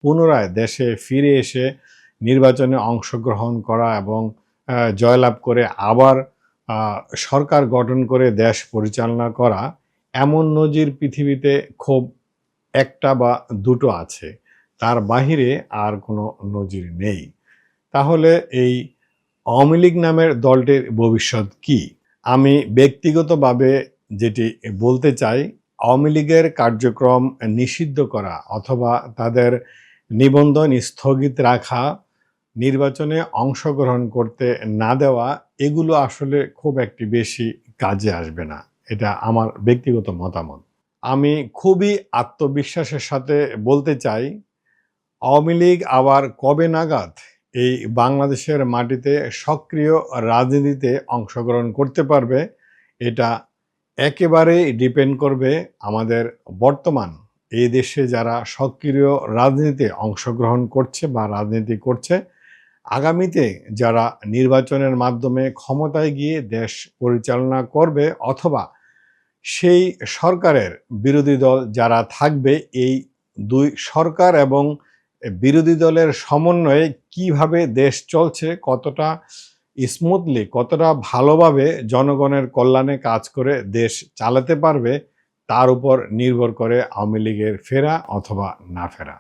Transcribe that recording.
পুনরায় দেশে ফিরে এসে নির্বাচনে অংশগ্রহণ করা এবং জয়লাভ করে আবার সরকার গঠন করে দেশ পরিচালনা করা, এমন নজির পৃথিবীতে খুব একটা বা দুটো আছে। তার বাহিরে আর কোনো নজির নেই। তাহলে এই আওয়ামী লীগ নামের দলটির ভবিষ্যৎ কি? আমি ব্যক্তিগতভাবে যেটি বলতে চাই, আওয়ামী লীগের কার্যক্রম নিষিদ্ধ করা অথবা তাদের নিবন্ধন স্থগিত রাখা, নির্বাচনে অংশগ্রহণ করতে না দেওয়া, এগুলো আসলে খুব একটি বেশি কাজে আসবে না। এটা আমার ব্যক্তিগত মতামত। আমি খুবই আত্মবিশ্বাসের সাথে বলতে চাই, আওয়ামী লীগ আবার কবে নাগাদ এই বাংলাদেশের মাটিতে সক্রিয় রাজনীতিতে অংশগ্রহণ করতে পারবে, এটা একেবারেই ডিপেন্ড করবে আমাদের বর্তমান এই দেশে যারা সক্রিয় রাজনীতিতে অংশগ্রহণ করছে বা রাজনীতি করছে, আগামীতে যারা নির্বাচনের মাধ্যমে ক্ষমতায় গিয়ে দেশ পরিচালনা করবে অথবা সেই সরকারের বিরোধী দল যারা থাকবে, এই দুই সরকার এবং বিরোধী দলের সমন্বয়ে কিভাবে দেশ চলছে, কতটা স্মুথলি, কতটা ভালোভাবে জনগণের কল্যাণে কাজ করে দেশ চালাতে পারবে, তার উপর নির্ভর করে আওয়ামী লীগের ফেরা অথবা না ফেরা।